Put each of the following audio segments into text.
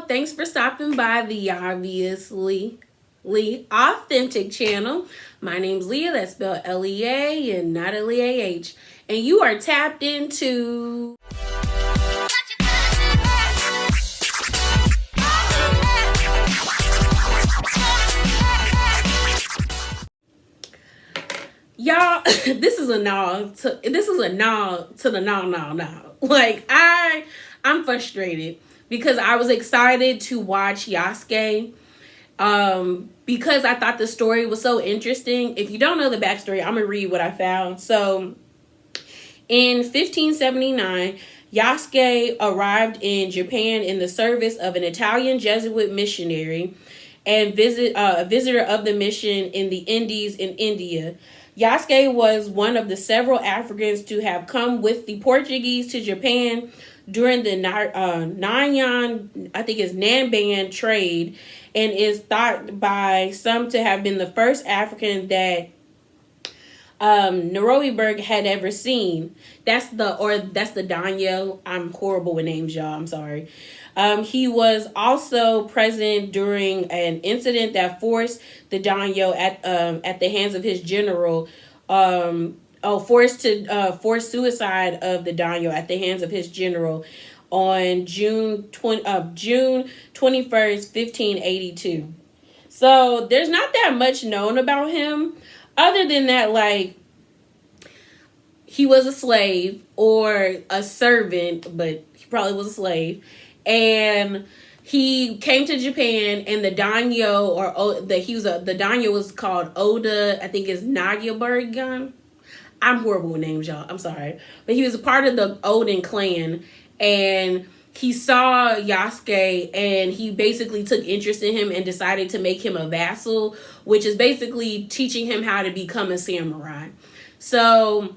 thanks for stopping by the obviously authentic channel. My name's Leah, that's spelled L-E-A and not L-E-A-H. And you are tapped into... Y'all, this is a nod to the no. Like I'm frustrated because I was excited to watch Yasuke. Because I thought the story was so interesting. If you don't know the backstory, I'm gonna read what I found. So in 1579, Yasuke arrived in Japan in the service of an Italian Jesuit missionary and a visitor of the mission in the Indies in India. Yasuke was one of the several Africans to have come with the Portuguese to Japan during the Nanban trade, and is thought by some to have been the first African that Noroiberg had ever seen. That's the Danyo. I'm horrible with names, y'all. I'm sorry. He was also present during an incident that forced the Danyo at the hands of his general. Forced suicide of the Danyo at the hands of his general on June 21st, 1582. So there's not that much known about him, other than that, like, he was a slave or a servant, but he probably was a slave. And he came to Japan, and the daimyo, the daimyo was called Oda. I think it's Nagyabergen. I'm horrible with names, y'all. I'm sorry, but he was a part of the Oden clan, and he saw Yasuke, and he basically took interest in him and decided to make him a vassal, which is basically teaching him how to become a samurai. So,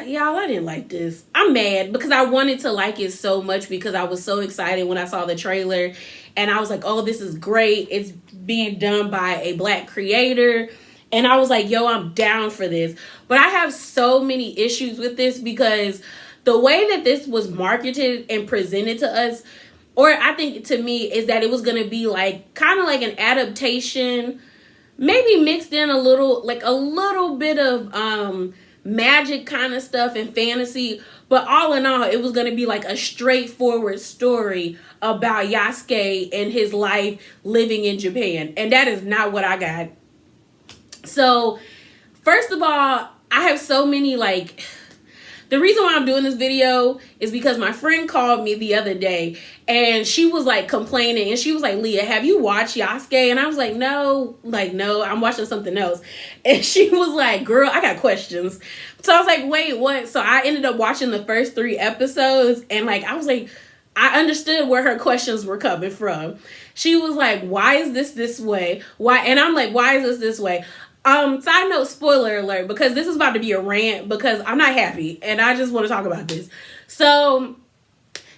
y'all, I didn't like this. I'm mad because I wanted to like it so much because I was so excited when I saw the trailer, and I was like, oh, this is great. It's being done by a Black creator. And I was like, yo, I'm down for this. But I have so many issues with this because the way that this was marketed and presented to us, or I think to me, is that it was going to be like kind of like an adaptation, maybe mixed in a little bit of magic kind of stuff and fantasy, but all in all, it was going to be like a straightforward story about Yasuke and his life living in Japan, and that is not what I got. So first of all, I have so many, like, the reason why I'm doing this video is because my friend called me the other day, and she was like complaining, and she was like, Leah, have you watched Yasuke? And I was like, no, I'm watching something else. And she was like, girl, I got questions. So I was like, wait, what? So I ended up watching the first 3 episodes, and like, I was like, I understood where her questions were coming from. She was like, why is this way? Why? And I'm like, why is this way? Side note, spoiler alert, because this is about to be a rant because I'm not happy and I just want to talk about this. So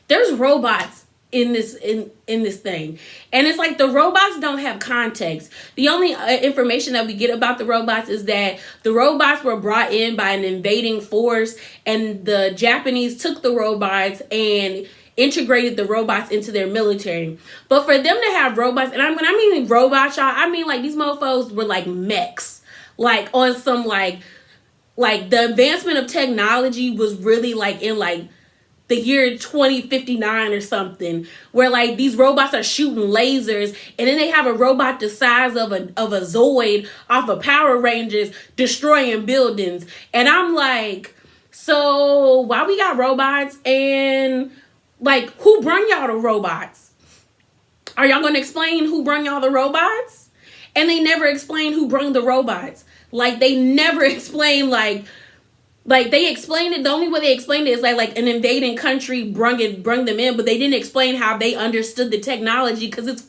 there's robots in this thing, and it's like the robots don't have context. The only information that we get about the robots is that the robots were brought in by an invading force, and the Japanese took the robots and integrated the robots into their military. But for them to have robots, and when I mean robots, y'all, I mean like these mofos were like mechs, like on some like the advancement of technology was really like in like the year 2059 or something, where like these robots are shooting lasers, and then they have a robot the size of a Zoid off of Power Rangers destroying buildings. And I'm like, so why we got robots, and like, who brung y'all the robots? Are y'all going to explain who brung y'all the robots? And they never explain who brung the robots. Like, they never explain, like they explained it. The only way they explained it is like an invading country brung them in, but they didn't explain how they understood the technology because it's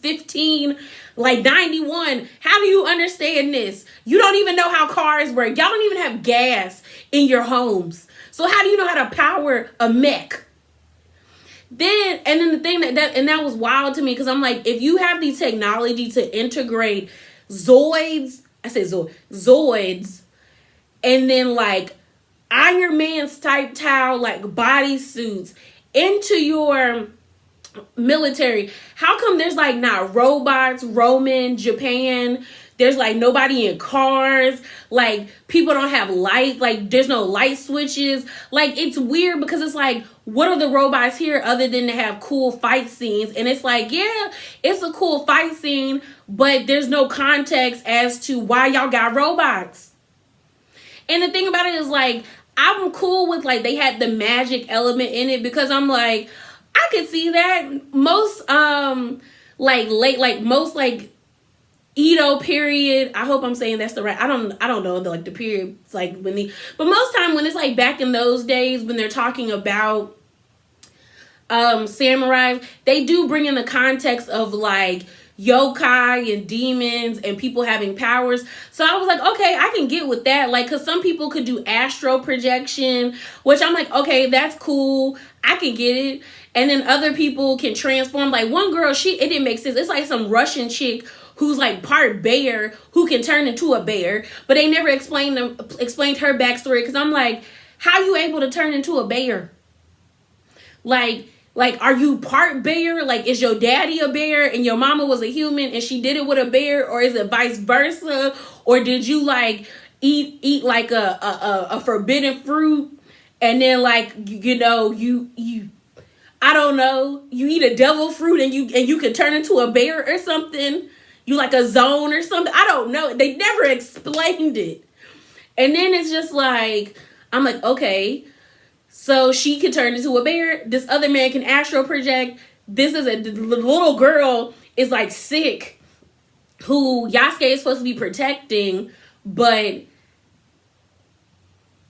91. How do you understand this? You don't even know how cars work. Y'all don't even have gas in your homes. So how do you know how to power a mech? Then the thing that was wild to me, because I'm like, if you have the technology to integrate Zoids, and then like Iron Man's type like bodysuits into your military. How come there's like not robots roaming Japan? There's like nobody in cars. Like people don't have light. Like there's no light switches. Like it's weird because it's like, what are the robots here other than to have cool fight scenes? And it's like, yeah, it's a cool fight scene, but there's no context as to why y'all got robots. And the thing about it is like, I'm cool with like they had the magic element in it because I'm like, I could see that most most Edo period. I hope I'm saying that's the right. I don't know the period. It's like but most time when it's like back in those days when they're talking about samurais, they do bring in the context of like yokai and demons and people having powers. So I was like, okay, I can get with that. Like, cause some people could do astral projection, which I'm like, okay, that's cool. I can get it. And then other people can transform. Like one girl, it didn't make sense. It's like some Russian chick who's like part bear who can turn into a bear, but they never explained her backstory. Cause I'm like, how you able to turn into a bear? Like, are you part bear? Like, is your daddy a bear and your mama was a human and she did it with a bear? Or is it vice versa? Or did you like eat like a forbidden fruit and then like, you I don't know, you eat a devil fruit and you can turn into a bear or something? You like a zone or something? I don't know. They never explained it. And then it's just like, I'm like, okay, so she can turn into a bear. This other man can astral project. The little girl is like sick, who Yasuke is supposed to be protecting, but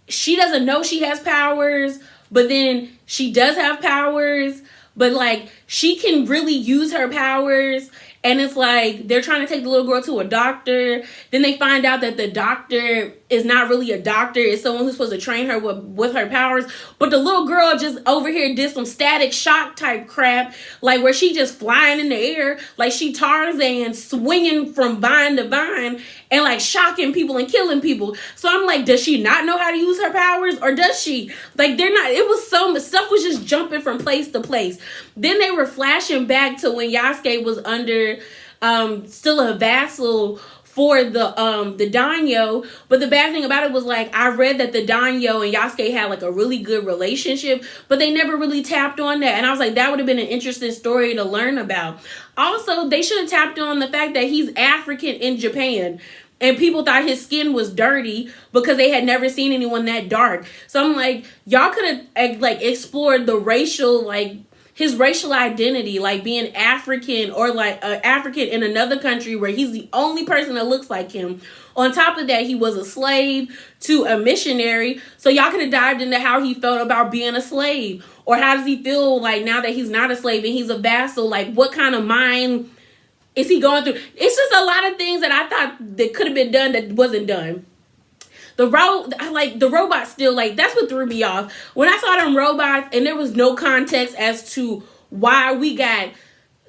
she doesn't know she has powers, but then she does have powers, but like she can really use her powers. And it's like they're trying to take the little girl to a doctor. Then they find out that the doctor is not really a doctor. It's someone who's supposed to train her with her powers. But the little girl just over here did some static shock type crap. Like where she just flying in the air. Like she Tarzan swinging from vine to vine. And like shocking people and killing people. So I'm like, does she not know how to use her powers? Or does she? Like they're not. It was so much stuff was just jumping from place to place. Then they were flashing back to when Yasuke was under still a vassal for the daimyo. But the bad thing about it was like I read that the daimyo and Yasuke had like a really good relationship, but they never really tapped on that. And I was like, that would have been an interesting story to learn about. Also, they should have tapped on the fact that he's African in Japan. And people thought his skin was dirty because they had never seen anyone that dark. So I'm like, y'all could have like explored the racial, like his racial identity, like being African or like African in another country where he's the only person that looks like him. On top of that, he was a slave to a missionary. So y'all could have dived into how he felt about being a slave. Or how does he feel like now that he's not a slave and he's a vassal? Like what kind of mind is he going through? It's just a lot of things that I thought that could have been done that wasn't done. The robots still, like, that's what threw me off. When I saw them robots and there was no context as to why we got,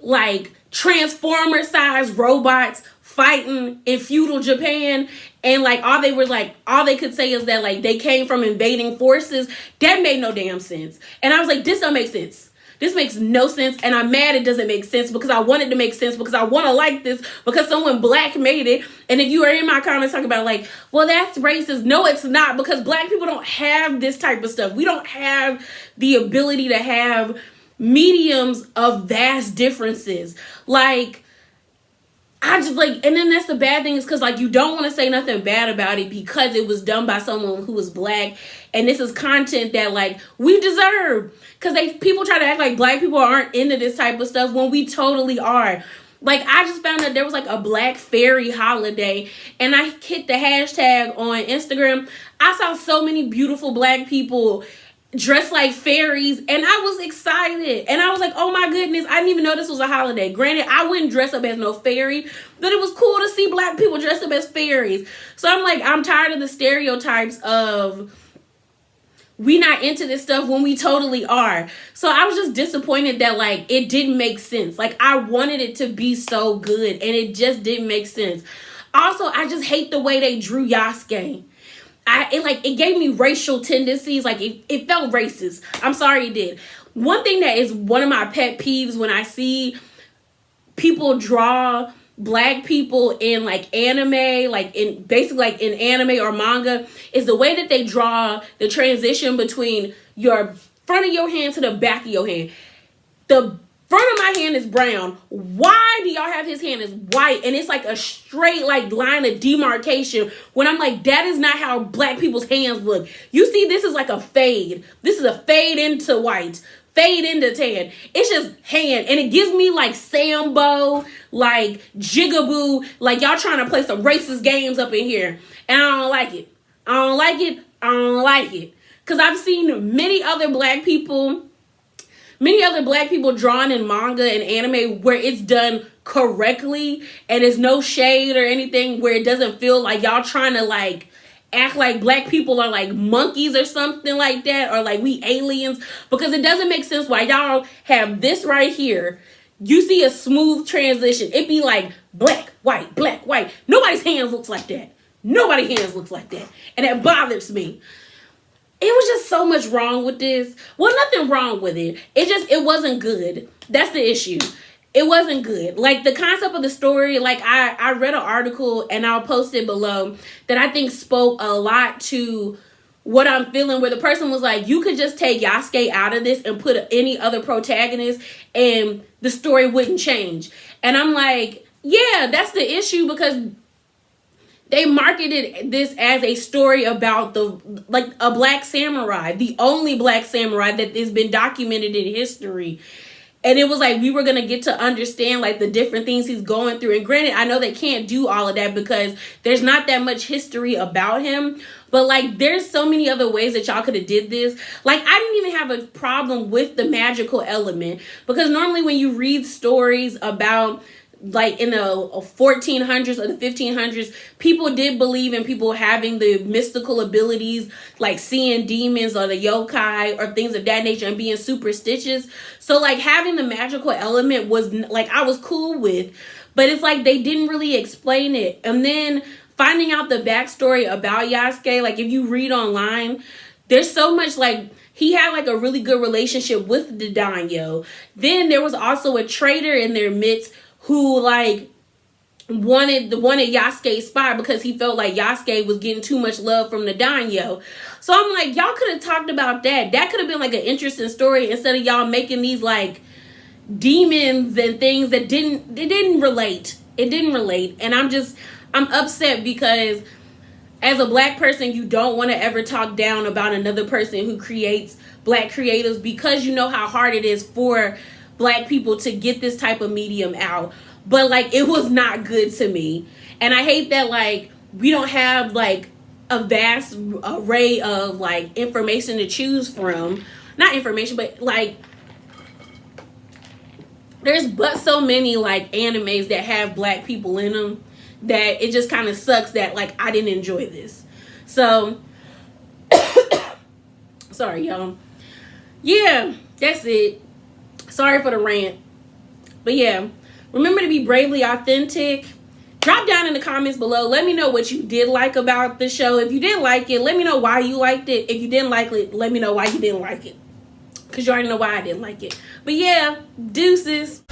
like, Transformer-sized robots fighting in feudal Japan. And, like, all they could say is that, like, they came from invading forces. That made no damn sense. And I was like, this don't make sense. This makes no sense, and I'm mad it doesn't make sense because I want it to make sense because I want to like this because someone black made it. And if you are in my comments talking about like, well, that's racist. No, it's not, because black people don't have this type of stuff. We don't have the ability to have mediums of vast differences. Like, I just like, and then that's the bad thing is because like you don't want to say nothing bad about it because it was done by someone who was black, and this is content that like we deserve, because people try to act like black people aren't into this type of stuff when we totally are. Like I just found out there was like a Black Fairy holiday, and I hit the hashtag on Instagram. I saw so many beautiful black people dressed like fairies, and I was excited, and I was like, oh my goodness, I didn't even know this was a holiday. Granted, I wouldn't dress up as no fairy, but it was cool to see black people dressed up as fairies. So I'm like, I'm tired of the stereotypes of we not into this stuff when we totally are. So I was just disappointed that like it didn't make sense. Like I wanted it to be so good, and it just didn't make sense. Also, I just hate the way they drew Yasuke. It gave me racial tendencies. Like it felt racist. I'm sorry it did. one thing that is one of my pet peeves when I see people draw black people in like anime, like in basically like in anime or manga, is the way that they draw the transition between your front of your hand to the back of your hand. The front of my hand is brown. Why do y'all have his hand is white? And it's like a straight like line of demarcation when I'm like, that is not how black people's hands look. You see, this is like a fade. This is a fade into white, fade into tan. It's just hand. And it gives me like Sambo, like Jigaboo, like y'all trying to play some racist games up in here. And I don't like it. I don't like it. I don't like it. Because I've seen many other black people drawn in manga and anime where it's done correctly and there's no shade or anything, where it doesn't feel like y'all trying to like act like black people are like monkeys or something like that, or like we aliens, because it doesn't make sense why y'all have this right here. You see a smooth transition. It be like black, white, black, white. Nobody's hands looks like that. Nobody's hands looks like that. And that bothers me. It was just so much wrong with this. Well, nothing wrong with it. It wasn't good. That's the issue. It wasn't good. Like the concept of the story, like I read an article and I'll post it below that I think spoke a lot to what I'm feeling, where the person was like, you could just take Yasuke out of this and put any other protagonist and the story wouldn't change. And I'm like, yeah, that's the issue, because they marketed this as a story about a black samurai, the only black samurai that has been documented in history. And it was like we were going to get to understand like the different things he's going through. And granted, I know they can't do all of that because there's not that much history about him. But like there's so many other ways that y'all could have did this. Like I didn't even have a problem with the magical element, because normally when you read stories about like in the 1400s or the 1500s, people did believe in people having the mystical abilities, like seeing demons or the yokai or things of that nature and being superstitious. So like having the magical element was like, I was cool with, but it's like they didn't really explain it. And then finding out the backstory about Yasuke, like if you read online, there's so much like, he had like a really good relationship with the daimyo. Then there was also a traitor in their midst who like wanted Yasuke's spot because he felt like Yasuke was getting too much love from the daimyo. So I'm like, y'all could have talked about that. That could have been like an interesting story instead of y'all making these like demons and things that didn't relate. It didn't relate. And I'm upset because as a black person, you don't want to ever talk down about another person who creates black creatives, because you know how hard it is for black people to get this type of medium out. But like it was not good to me. And I hate that like we don't have like a vast array of like information to choose from. Not information, but like there's but so many like animes that have black people in them that it just kind of sucks that like I didn't enjoy this. So sorry y'all. Yeah, that's it. Sorry for the rant. But yeah, remember to be bravely authentic. Drop down in the comments below. Let me know what you did like about the show. If you didn't like it, let me know why you liked it. If you didn't like it, let me know why you didn't like it, because you already know why I didn't like it. But yeah, deuces.